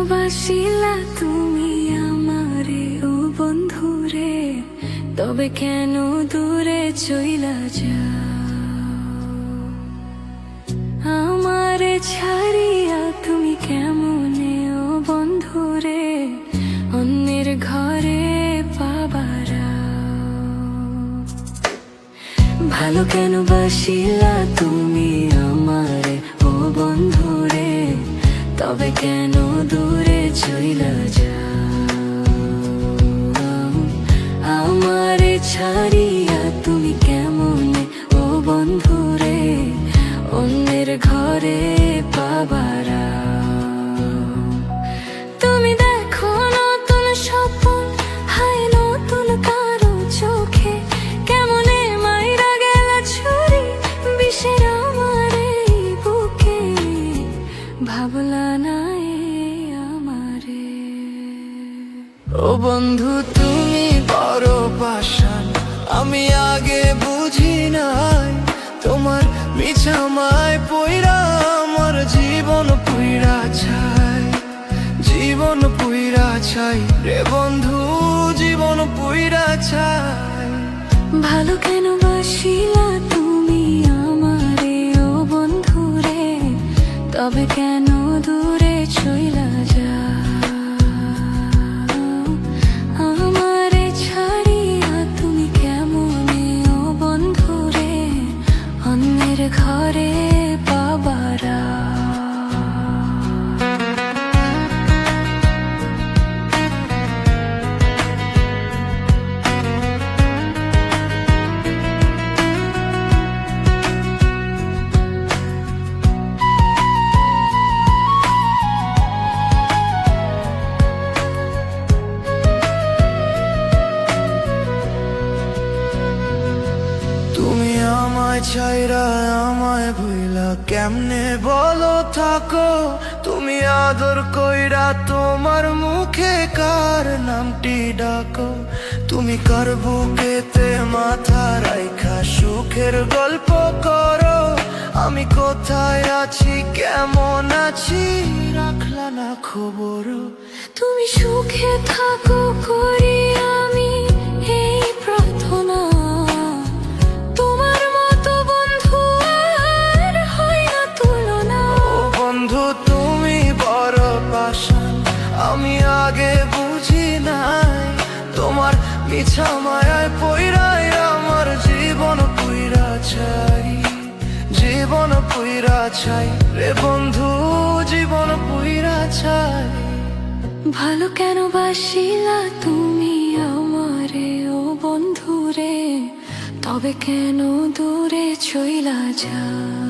বাসিলা তুমি আমারে ও বন্ধুরে, তবে কেন দূরে চইলা যাও? আমারে ছাড়িয়া তুমি কেমনে ও বন্ধুরে অন্যের ঘরে পাবারা? ভালো কেন বাসিলা তুমি আমারে ও বন্ধুরে, তবে কেন দূরে চইলা যাও? আমারে ছাড়িয়া তুমি কেমনে ও বন্ধুরে অন্যের ঘরে পাবারা? তুমি দেখো নতুন স্বপ্ন, হায় নতুন কারো চোখে, কেমনে মাইরা গেলা ছুরি বিষের আমার এই বুকে। ভাবলা না আমারে ও বন্ধু তুমি বড় পাষাণ, আমি আগে বুঝি নাই। তোমার মিছামায় পইরা আমার জীবন পুইরা ছাই, জীবন পুইরা ছাই রে বন্ধু, জীবন পুইরা ছাই। ভালো কেন বাসিলা তুমি আমারে ও বন্ধুরে, তবে কেন দূরে চইলা যাও? আমারে ছাড়িয়া তুমি কেমনে ও বন্ধুরে অন্যের ঘরে পাবারা? তুমি আমায় ছাইরা আমায় ভুইলা কেমনে বলো থাকো? তুমি আদর কইরা তোমার মুখে কার নামটি ডাকো? তুমি কার বুকেতে মাথা রাইখা সুখের গল্প করো? আমি কোথায় আছি কেমন আছি রাখলা না খবর? তুমি সুখে থাকো করি আমি এই প্রার্থনা, তোমার মতো বন্ধু আর হয় না তুলনা। ও বন্ধু তুমি বড় পাষাণ, আমি আগে বুঝি নাই। তোমার মিছা মায়ায় পইরাই আমার জীবন পুইরা ছাই, জীবন পুইরা ছাই রে বন্ধু, জীবন পুইরা ছাই। ভালো কেন বাসিলা তুমি আমারে ও বন্ধুরে, তবে কেন দূরে চইলা যাও?